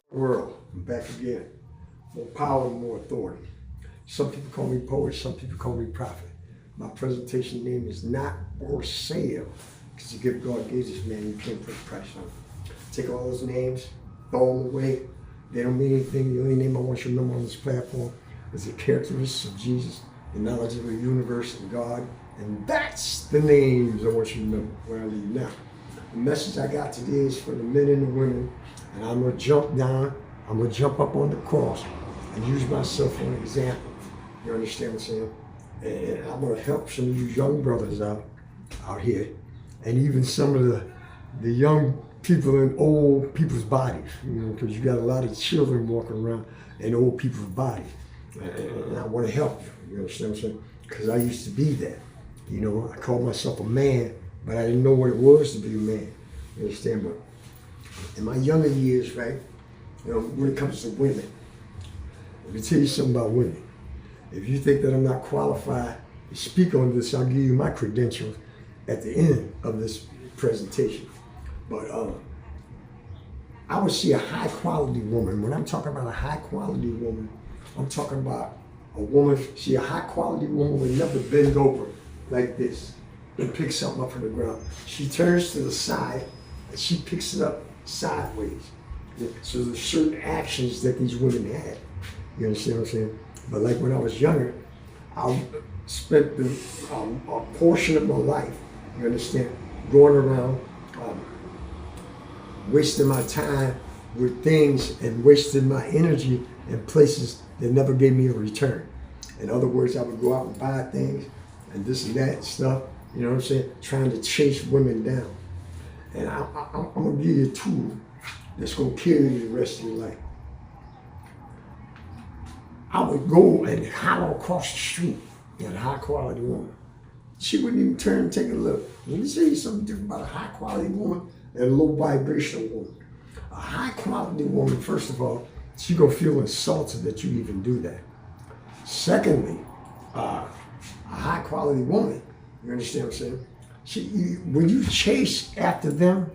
World, I'm back again. More power, more authority. Some people call me poet, some people call me prophet. My presentation name is not for sale, because the gift God gave this man, you can't put a price on it. Take all those names, throw them away. They don't mean anything. The only name I want you to remember on this platform is the characteristics of Jesus, the knowledge of the universe and God, and that's the names I want you to remember where I leave now. The message I got today is for the men and the women, and I'm going to jump down, I'm going to jump up on the cross and use myself for an example. You understand what I'm saying? And I'm going to help some of you young brothers out here, and even some of the young people in old people's bodies, because you got a lot of children walking around in old people's bodies. And I want to help you, you understand what I'm saying? Because I used to be that. I called myself a man, but I didn't know what it was to be a man. You understand? But in my younger years, right, when it comes to women, let me tell you something about women. If you think that I'm not qualified to speak on this, I'll give you my credentials at the end of this presentation. But I would see a high quality woman. When I'm talking about a high quality woman, I'm talking about a woman, a high quality woman would never bend over like this and pick something up from the ground. She turns to the side and she picks it up sideways. So there's certain actions that these women had. You understand what I'm saying? But like when I was younger, I spent a portion of my life, you understand, going around, wasting my time with things and wasting my energy in places that never gave me a return. In other words, I would go out and buy things and this and that stuff, you know what I'm saying, trying to chase women down. And I'm going to give you a tool that's going to carry you the rest of your life. I would go and holler across the street at a high quality woman. She wouldn't even turn and take a look. Let me tell you something different about a high quality woman and a low vibrational woman. A high quality woman, first of all, she's going to feel insulted that you even do that. Secondly, a high quality woman, you understand what I'm saying? When you chase after them,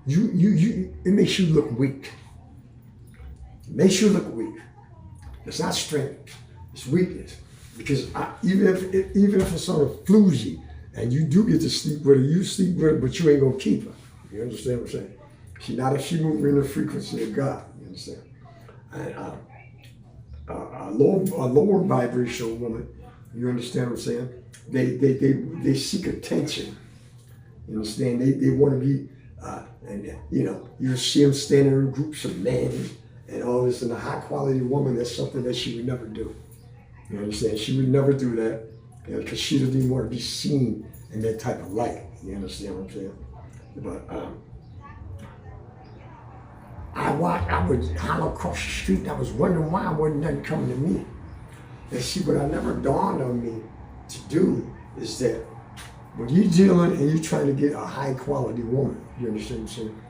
it makes you look weak. It makes you look weak. It's not strength, it's weakness. Because even if it's on a floozy and you do get to sleep with her, you sleep with her, but you ain't gonna keep her. You understand what I'm saying? Not if she moves in the frequency of God. You understand? And a lower vibrational woman, you understand what I'm saying? They seek attention. You understand? They want to be, you see them standing in groups of men and all this. And a high quality woman, that's something that she would never do. You understand? She would never do that because she doesn't even want to be seen in that type of light. You understand what I'm saying? But I would holler across the street and I was wondering why wasn't nothing coming to me. And see, what I never dawned on me to do is that when you're dealing and you're trying to get a high quality woman, you understand what I'm saying?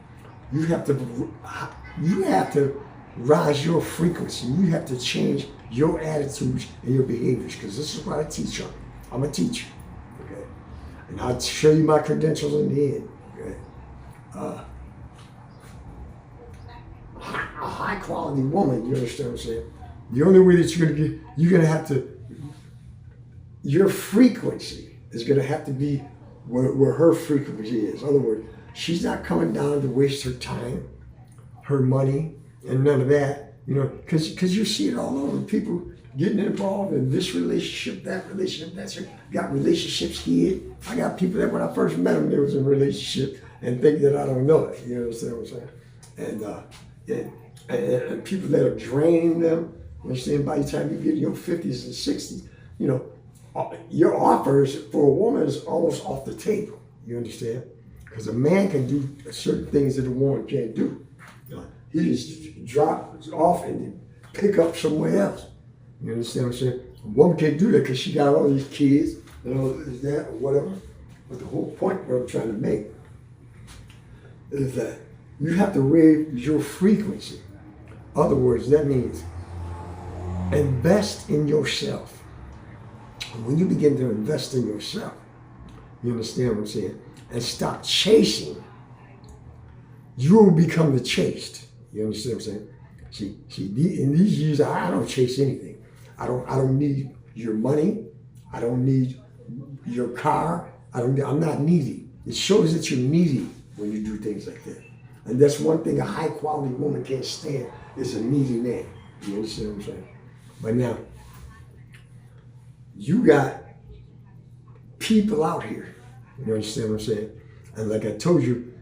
You have to rise your frequency. You have to change your attitudes and your behaviors, because this is what I teach on. I'm a teacher, okay? And I'll show you my credentials in the end, okay? A high quality woman, you understand what I'm saying? The only way that you're gonna have to, your frequency is gonna have to be where her frequency is. In other words, she's not coming down to waste her time, her money, and none of that, because you see it all over. People getting involved in this relationship, that relationship, that's it. Got relationships here. I got people that when I first met them, they was in a relationship and think that I don't know it. You understand what I'm saying? And people that are draining them. You understand? By the time you get in your 50s and 60s, your offers for a woman is almost off the table. You understand? Because a man can do certain things that a woman can't do. He just drop off and pick up somewhere else. You understand what I'm saying? A woman can't do that because she got all these kids and all this, that, or whatever. But the whole point what I'm trying to make is that you have to raise your frequency. In other words, that means invest in yourself. And when you begin to invest in yourself, you understand what I'm saying? And stop chasing, you will become the chased. You understand what I'm saying? In these years, I don't chase anything. I don't need your money. I don't need your car. I'm not needy. It shows that you're needy when you do things like that. And that's one thing a high quality woman can't stand is a needy man. You understand what I'm saying? But now, you got people out here. You understand what I'm saying? And like I told you,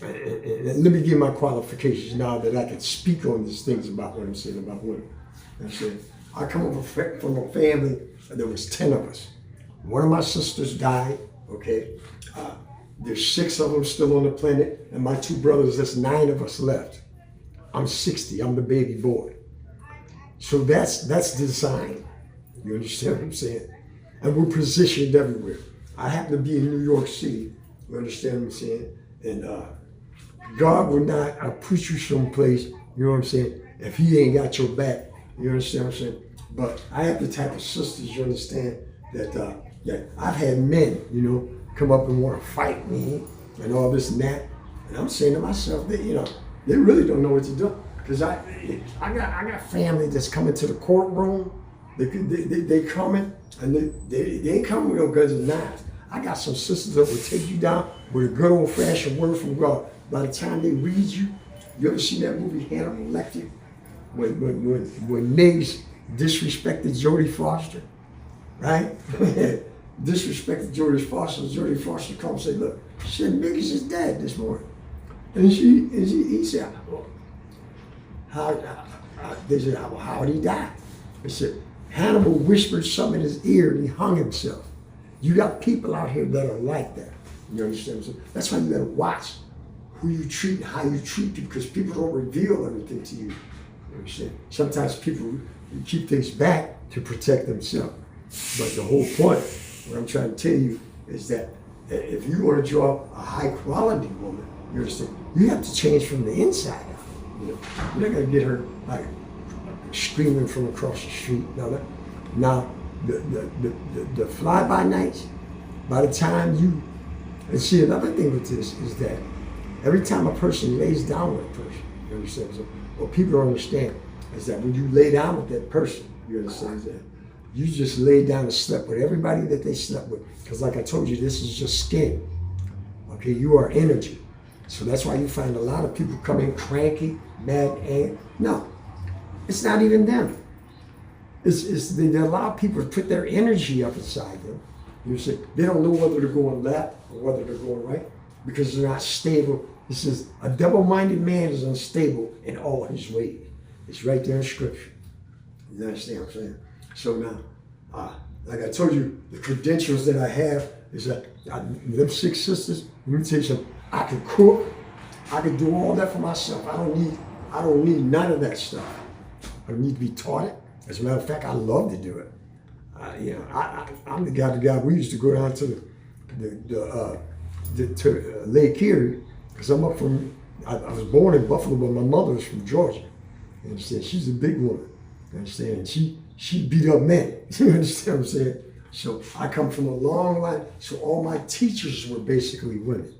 and let me give my qualifications now that I can speak on these things about what I'm saying about women. I come from a family, there was 10 of us. One of my sisters died, okay? There's 6 of them still on the planet, and my 2 brothers, there's 9 of us left. I'm 60, I'm the baby boy. So that's design. You understand what I'm saying? And we're positioned everywhere. I happen to be in New York City, you understand what I'm saying? And God will not put you someplace, you know what I'm saying, if he ain't got your back, you understand what I'm saying? But I have the type of sisters, you understand, that I've had men, you know, come up and want to fight me and all this and that. And I'm saying to myself, that, you know, they really don't know what to do. Because I got family that's coming to the courtroom. They coming, and they ain't coming with no guns and knives. I got some sisters that will take you down with a good old-fashioned word from God. By the time they read you ever seen that movie Hannibal Lecter? When Miggs disrespected Jodie Foster, right? Disrespected Jodie Foster. Jodie Foster comes and say, look, she said, Miggs is dead this morning. And he said, well, they said, well, how did he die? They said, Hannibal whispered something in his ear and he hung himself. You got people out here that are like that. You understand what I'm saying? That's why you gotta watch who you treat and how you treat people, because people don't reveal everything to you. You understand? Sometimes people keep things back to protect themselves. But the whole point, what I'm trying to tell you, is that if you want to draw a high quality woman, you understand, you have to change from the inside out. You know, you're not gonna get her like screaming from across the street. Now the fly-by-nights, by the time you, and see another thing with this is that every time a person lays down with a person, you understand? So what people don't understand is that when you lay down with that person, you understand that you just laid down and slept with everybody that they slept with. Because like I told you, this is just skin. Okay, you are energy. So that's why you find a lot of people come in cranky, mad, and no, it's not even them. They allow people to put their energy up inside them. You see, they don't know whether they're going left or whether they're going right because they're not stable. It says a double-minded man is unstable in all his ways. It's right there in Scripture. You understand what I'm saying? So now, like I told you, the credentials that I have is that them 6 sisters. Let me tell you something. I can cook. I can do all that for myself. I don't need none of that stuff. I don't need to be taught it. As a matter of fact, I love to do it. I'm the guy. We used to go down to Lake Erie because I'm up from. I was born in Buffalo, but my mother was from Georgia. You understand? She's a big woman. You understand? And she beat up men. You understand what I'm saying? So I come from a long line. So all my teachers were basically women.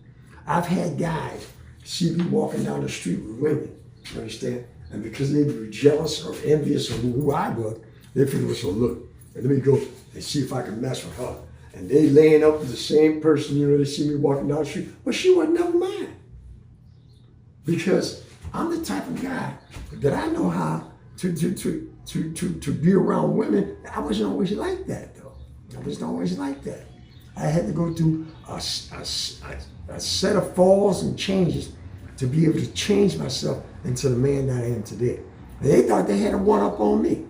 I've had guys see me walking down the street with women. You understand? And because they were jealous or envious of who I was, they figured, so look, let me go and see if I can mess with her. And they laying up with the same person, you know, they see me walking down the street, but she would never mind. Because I'm the type of guy that I know how to be around women. I wasn't always like that, though. I wasn't always like that. I had to go through a set of falls and changes to be able to change myself into the man that I am today. And they thought they had a one-up on me.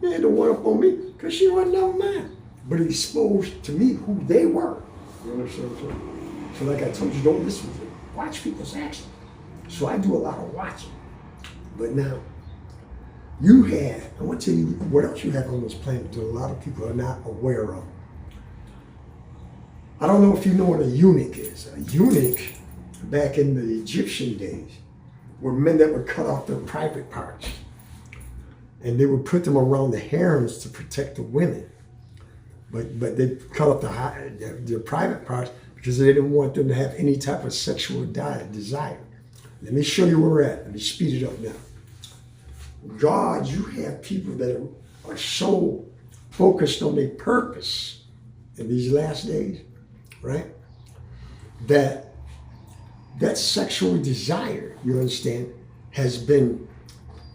They had a one-up on me because she wasn't never mine. But it exposed to me who they were. You understand what I'm saying? So like I told you, don't listen to them. Watch people's actions. So I do a lot of watching. But now, I want to tell you what else you have on this planet that a lot of people are not aware of. I don't know if you know what a eunuch is. A eunuch, back in the Egyptian days, were men that would cut off their private parts. And they would put them around the harems to protect the women. But they cut off their private parts because they didn't want them to have any type of sexual desire. Let me show you where we're at. Let me speed it up now. God, you have people that are so focused on their purpose in these last days, right? That sexual desire, you understand, has been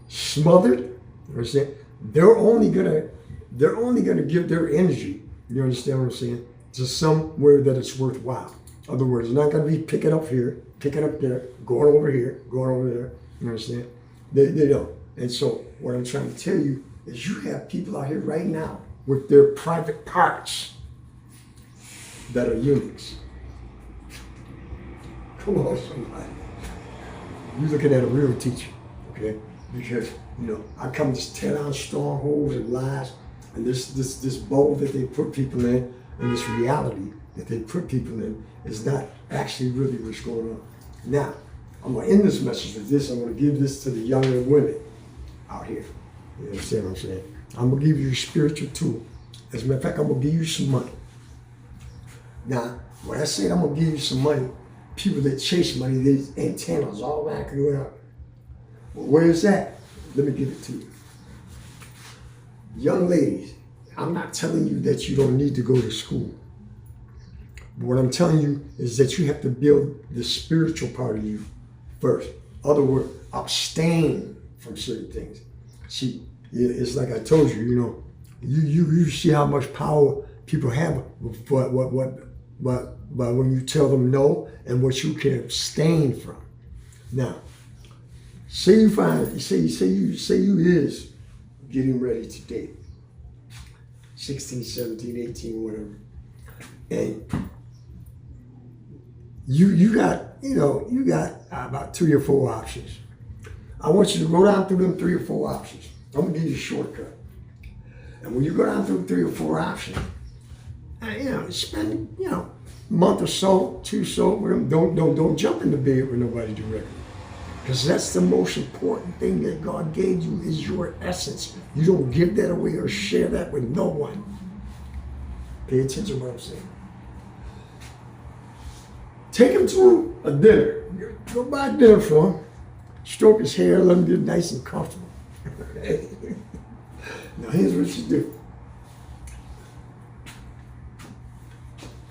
smothered. You understand? They're only gonna give their energy, you understand what I'm saying, to somewhere that it's worthwhile. In other words, it's not gonna be picking up here, picking up there, going over here, going over there. You understand? They don't. And so what I'm trying to tell you is you have people out here right now with their private parts that are eunuchs. Come on, somebody. You're looking at a real teacher, okay? Because, I come to tear down strongholds and lies and this bowl that they put people in and this reality that they put people in is not actually really what's going on. Now, I'm going to end this message with this. I'm going to give this to the younger women out here. You understand what I'm saying? I'm going to give you a spiritual tool. As a matter of fact, I'm going to give you some money. Now, when I say I'm going to give you some money, people that chase money, these antennas automatically went up. Well, where is that? Let me give it to you. Young ladies, I'm not telling you that you don't need to go to school. But what I'm telling you is that you have to build the spiritual part of you first. In other words, abstain from certain things. See, it's like I told you, you see how much power people have, but when you tell them no and what you can abstain from. Now, say you is getting ready to date, 16, 17, 18, whatever, and you got about 3 or 4 options. I want you to go down through them 3 or 4 options. I'm gonna give you a shortcut. And when you go down through 3 or 4 options, spend a month or so, 2 so with them. Don't jump in the bed with nobody directly, because that's the most important thing that God gave you is your essence. You don't give that away or share that with no one. Pay attention to what I'm saying. Take him to a dinner. Go buy dinner for him. Stroke his hair, let him get nice and comfortable. Now here's what you do.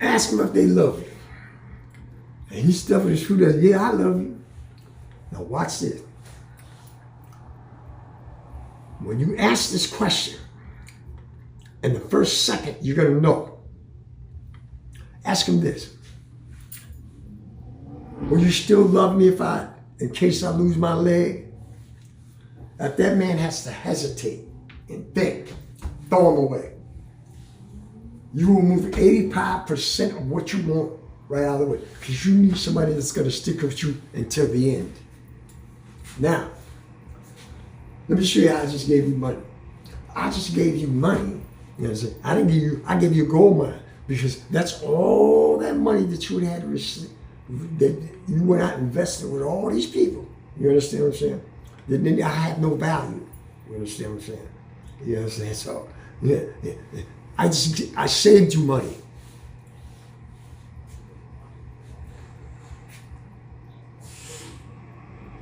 Ask them if they love you. And he's stuffing his food and says, yeah, I love you. Now watch this. When you ask this question, in the first second, you're going to know. Ask him this. Will you still love me in case I lose my leg? If that man has to hesitate and think, throw him away. You will move 85% of what you want right out of the way, because you need somebody that's going to stick with you until the end. Now, let me show you how I just gave you money. I just gave you money. You know what I'm saying? I gave you a gold mine, because that's all that money that you would have to receive, that you went out and invested with all these people. You understand what I'm saying? Then I have no value. You understand what I'm saying? You understand? So, yeah. I saved you money.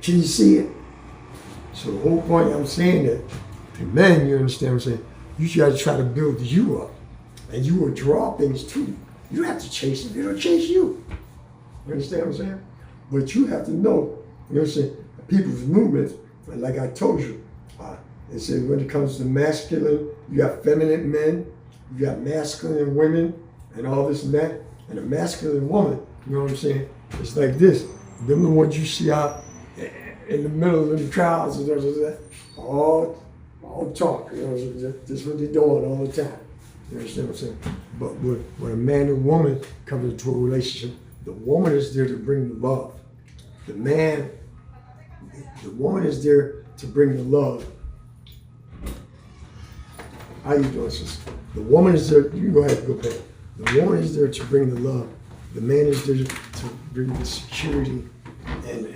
Can you see it? So the whole point I'm saying that to men, you understand what I'm saying? You got to try to build you up, and you will draw things to you. You have to chase it; it'll chase you. You understand what I'm saying? But you have to know, you know what I'm saying? People's movements, like I told you, it said when it comes to masculine, you got feminine men, you got masculine women, and all this and that. And a masculine woman, you know what I'm saying? It's like this. Them the ones you see out in the middle of the crowds and that, all talk. You know, this is what they're doing all the time. You understand what I'm saying? But when a man and woman come into a relationship, the woman is there to bring the love. The woman is there to bring the love. How you doing, sister? The woman is there. You can go ahead and go back. The woman is there to bring the love. The man is there to bring the security, and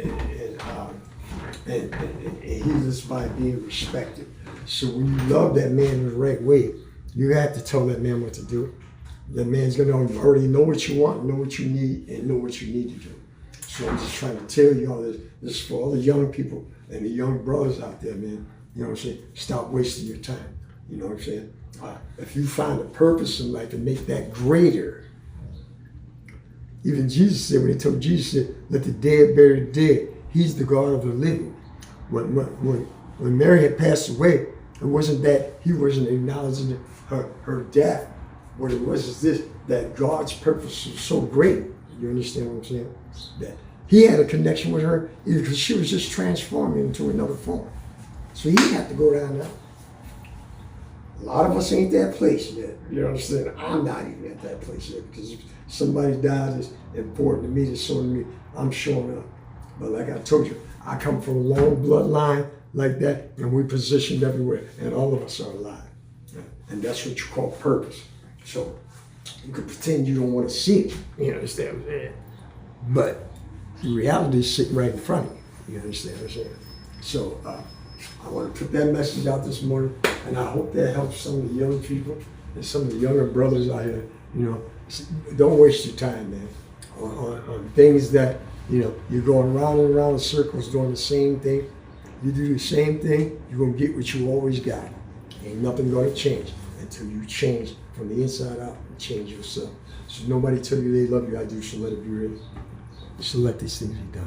he lives by being respected. So when you love that man in the right way, you have to tell that man what to do. That man's gonna already know what you want, know what you need, and know what you need to do. So I'm just trying to tell you all this. This is for all the young people and the young brothers out there, man. You know what I'm saying? Stop wasting your time. You know what I'm saying? If you find a purpose in life and make that greater, even Jesus said, when he told Jesus, said, let the dead bury the dead. He's the God of the living. When Mary had passed away, it wasn't that he wasn't acknowledging her death. What it was is this, that God's purpose was so great. You understand what I'm saying? That he had a connection with her because she was just transforming into another form. So he had to go down there. A lot of us ain't that place yet. You understand? I'm not even at that place yet because if somebody dies is important to me, to show me I'm showing up. But like I told you, I come from a long bloodline like that, and we're positioned everywhere, and all of us are alive. And that's what you call purpose. So you can pretend you don't want to see it. You understand what I'm saying? But the reality is sitting right in front of you. You understand what I'm saying? So I want to put that message out this morning, and I hope that helps some of the young people and some of the younger brothers out here. You know, don't waste your time, man, on things that, you know, you're going round and round in circles doing the same thing. You do the same thing, you're going to get what you always got. Ain't nothing going to change until you change from the inside out and change yourself. So nobody tell you they love you, I do, so let it be real. So let these things be done.